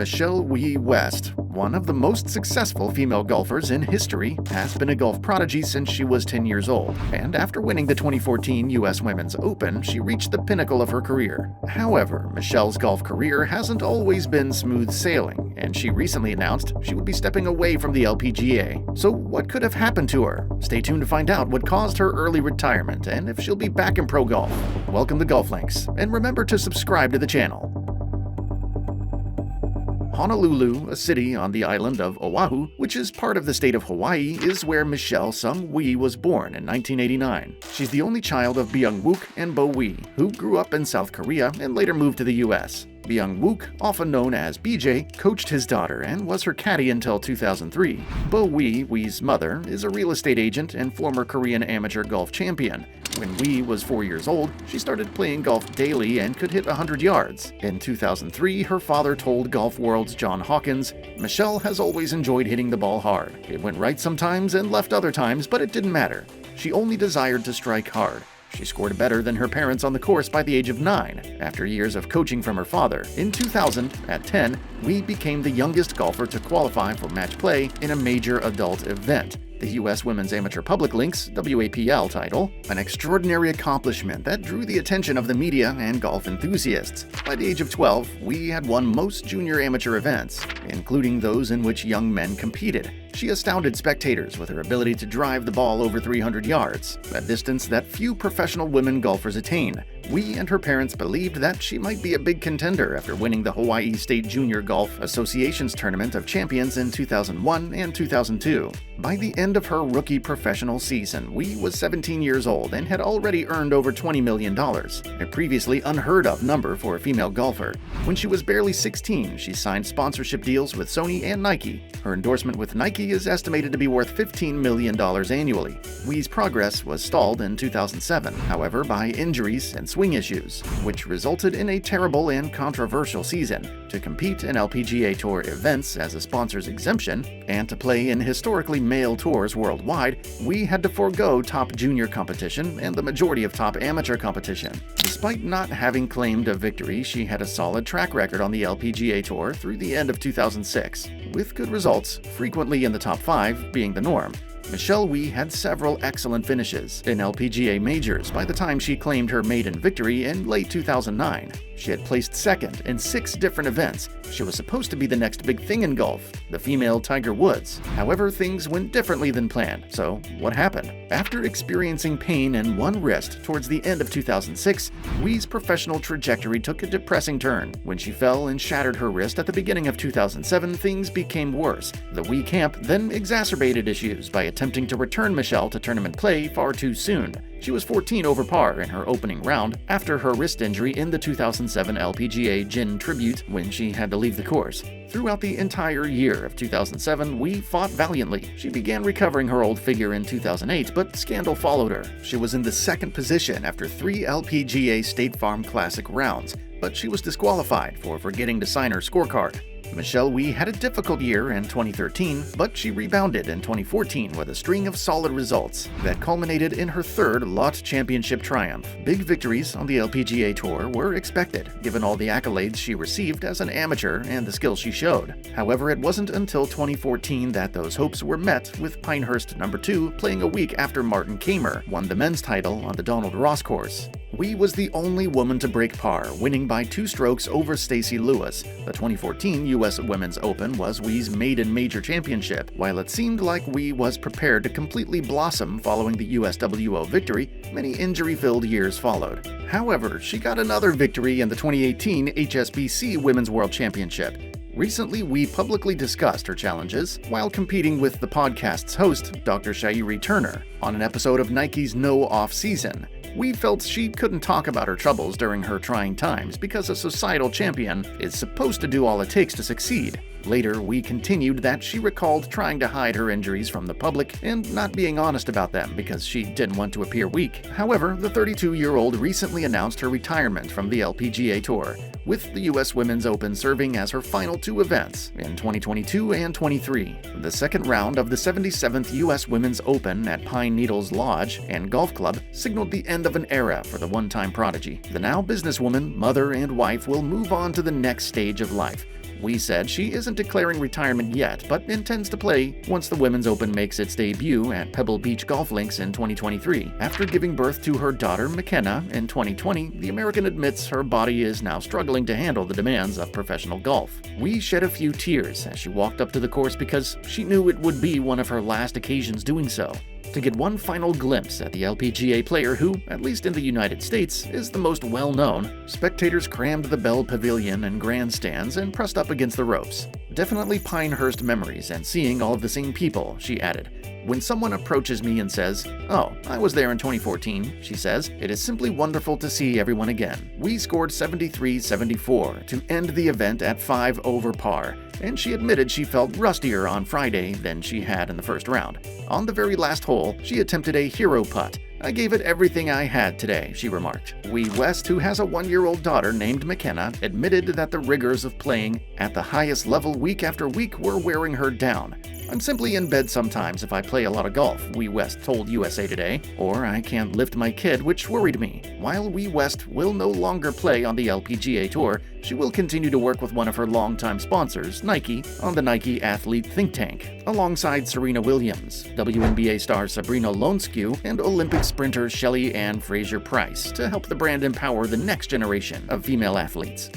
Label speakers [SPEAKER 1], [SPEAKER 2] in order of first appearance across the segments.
[SPEAKER 1] Michelle Wie West, one of the most successful female golfers in history, has been a golf prodigy since she was 10 years old, and after winning the 2014 U.S. Women's Open, she reached the pinnacle of her career. However, Michelle's golf career hasn't always been smooth sailing, and she recently announced she would be stepping away from the LPGA. So what could have happened to her? Stay tuned to find out what caused her early retirement and if she'll be back in pro golf. Welcome to Golf Links, and remember to subscribe to the channel. Honolulu, a city on the island of Oahu, which is part of the state of Hawaii, is where Michelle Sung Wie was born in 1989. She's the only child of Byung-wook and Bo Wie, who grew up in South Korea and later moved to the U.S. Byung-wook, often known as BJ, coached his daughter and was her caddy until 2003. Bo Wie, Wie's mother, is a real estate agent and former Korean amateur golf champion. When Wie was 4 years old, she started playing golf daily and could hit 100 yards. In 2003, her father told Golf World's John Hawkins, "Michelle has always enjoyed hitting the ball hard. It went right sometimes and left other times, but it didn't matter. She only desired to strike hard." She scored better than her parents on the course by the age of 9, after years of coaching from her father. In 2000, at 10, Wie became the youngest golfer to qualify for match play in a major adult event, the U.S. Women's Amateur Public Links WAPL title, an extraordinary accomplishment that drew the attention of the media and golf enthusiasts. By the age of 12, Wie had won most junior amateur events, including those in which young men competed. She astounded spectators with her ability to drive the ball over 300 yards, a distance that few professional women golfers attain. Wie and her parents believed that she might be a big contender after winning the Hawaii State Junior Golf Association's Tournament of Champions in 2001 and 2002. By the end of her rookie professional season, Wie was 17 years old and had already earned over $20 million, a previously unheard of number for a female golfer. When she was barely 16, she signed sponsorship deals with Sony and Nike. Her endorsement with Nike is estimated to be worth $15 million annually. Wie's progress was stalled in 2007, however, by injuries and swing issues, which resulted in a terrible and controversial season. To compete in LPGA Tour events as a sponsor's exemption, and to play in historically male tours worldwide, Wie had to forego top junior competition and the majority of top amateur competition. Despite not having claimed a victory, she had a solid track record on the LPGA Tour through the end of 2006, with good results, frequently in the top 5 being the norm. Michelle Wie had several excellent finishes in LPGA majors by the time she claimed her maiden victory in late 2009. She had placed second in 6 different events. She was supposed to be the next big thing in golf, the female Tiger Woods. However, things went differently than planned. So, what happened? After experiencing pain in one wrist towards the end of 2006, Wie's professional trajectory took a depressing turn. When she fell and shattered her wrist at the beginning of 2007, things became worse. The Wie camp then exacerbated issues by attempting to return Michelle to tournament play far too soon. She was 14 over par in her opening round after her wrist injury in the 2007 LPGA Gin Tribute when she had to leave the course. Throughout the entire year of 2007, Wie fought valiantly. She began recovering her old figure in 2008, but scandal followed her. She was in the second position after 3 LPGA State Farm Classic rounds, but she was disqualified for forgetting to sign her scorecard. Michelle Wie had a difficult year in 2013, but she rebounded in 2014 with a string of solid results that culminated in her 3rd LOT Championship triumph. Big victories on the LPGA Tour were expected, given all the accolades she received as an amateur and the skills she showed. However, it wasn't until 2014 that those hopes were met, with Pinehurst No. 2 playing a week after Martin Kamer won the men's title on the Donald Ross course. Wie was the only woman to break par, winning by 2 strokes over Stacey Lewis. The 2014 U.S. Women's Open was Wie's maiden major championship. While it seemed like Wie was prepared to completely blossom following the USWO victory, many injury-filled years followed. However, she got another victory in the 2018 HSBC Women's World Championship. Recently, Wie publicly discussed her challenges while competing with the podcast's host, Dr. Shairi Turner, on an episode of Nike's No Off Season. Wie felt she couldn't talk about her troubles during her trying times because a societal champion is supposed to do all it takes to succeed. Later, Wie continued that she recalled trying to hide her injuries from the public and not being honest about them because she didn't want to appear weak. However, the 32-year-old recently announced her retirement from the LPGA Tour, with the U.S. Women's Open serving as her final 2 events in 2022 and 23. The second round of the 77th U.S. Women's Open at Pine Needles Lodge and Golf Club signaled the end of an era for the one-time prodigy. The now businesswoman, mother, and wife will move on to the next stage of life. Wie said she isn't declaring retirement yet, but intends to play once the Women's Open makes its debut at Pebble Beach Golf Links in 2023. After giving birth to her daughter McKenna in 2020, the American admits her body is now struggling to handle the demands of professional golf. Wie shed a few tears as she walked up to the course because she knew it would be one of her last occasions doing so. To get one final glimpse at the LPGA player who, at least in the United States, is the most well-known, spectators crammed the Bell Pavilion and grandstands and pressed up against the ropes. Definitely Pinehurst memories and seeing all of the same people, she added. When someone approaches me and says, "Oh, I was there in 2014, she says, "it is simply wonderful to see everyone again." Wie scored 73-74 to end the event at 5 over par, and she admitted she felt rustier on Friday than she had in the first round. On the very last hole, she attempted a hero putt. "I gave it everything I had today," she remarked. Wie West, who has a 1-year-old daughter named McKenna, admitted that the rigors of playing at the highest level week after week were wearing her down. "I'm simply in bed sometimes if I play a lot of golf," Wie West told USA Today, "or I can't lift my kid, which worried me." While Wie West will no longer play on the LPGA Tour, she will continue to work with one of her longtime sponsors, Nike, on the Nike Athlete Think Tank, alongside Serena Williams, WNBA star Sabrina Lonskew, and Olympic sprinter Shelly Ann Fraser-Price to help the brand empower the next generation of female athletes.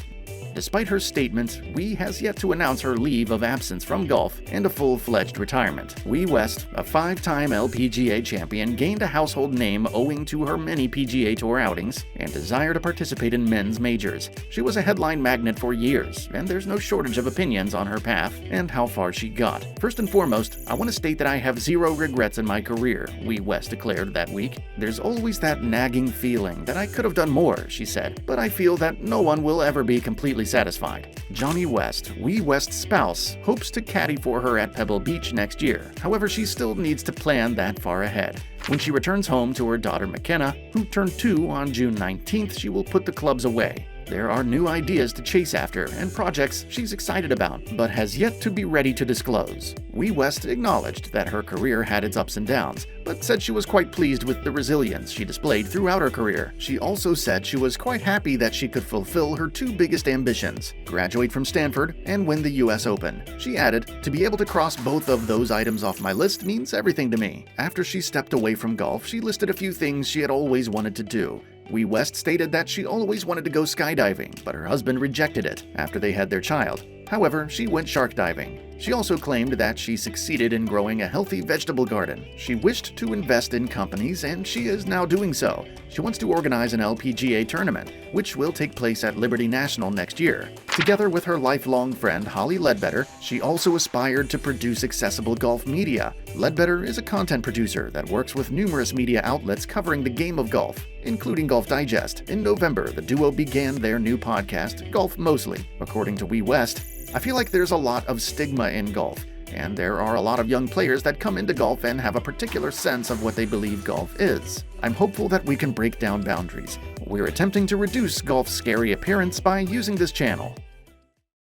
[SPEAKER 1] Despite her statements, Wie has yet to announce her leave of absence from golf and a full-fledged retirement. Wie West, a 5-time LPGA champion, gained a household name owing to her many PGA Tour outings and desire to participate in men's majors. She was a headline magnet for years, and there's no shortage of opinions on her path and how far she got. "First and foremost, I want to state that I have zero regrets in my career," Wie West declared that week. "There's always that nagging feeling that I could have done more," she said, "but I feel that no one will ever be completely satisfied." Johnny West, Wie West's spouse, hopes to caddy for her at Pebble Beach next year. However, she still needs to plan that far ahead. When she returns home to her daughter McKenna, who turned 2 on June 19th, she will put the clubs away. There are new ideas to chase after and projects she's excited about, but has yet to be ready to disclose. Wie West acknowledged that her career had its ups and downs, but said she was quite pleased with the resilience she displayed throughout her career. She also said she was quite happy that she could fulfill her 2 biggest ambitions, graduate from Stanford and win the US Open. She added, "To be able to cross both of those items off my list means everything to me." After she stepped away from golf, she listed a few things she had always wanted to do. Wie West stated that she always wanted to go skydiving, but her husband rejected it after they had their child. However, she went shark diving. She also claimed that she succeeded in growing a healthy vegetable garden. She wished to invest in companies, and she is now doing so. She wants to organize an LPGA tournament, which will take place at Liberty National next year. Together with her lifelong friend Holly Ledbetter, she also aspired to produce accessible golf media. Ledbetter is a content producer that works with numerous media outlets covering the game of golf, including Golf Digest. In November, the duo began their new podcast, Golf Mostly. According to Wie West, "I feel like there's a lot of stigma in golf, and there are a lot of young players that come into golf and have a particular sense of what they believe golf is. I'm hopeful that we can break down boundaries. We're attempting to reduce golf's scary appearance by using this channel."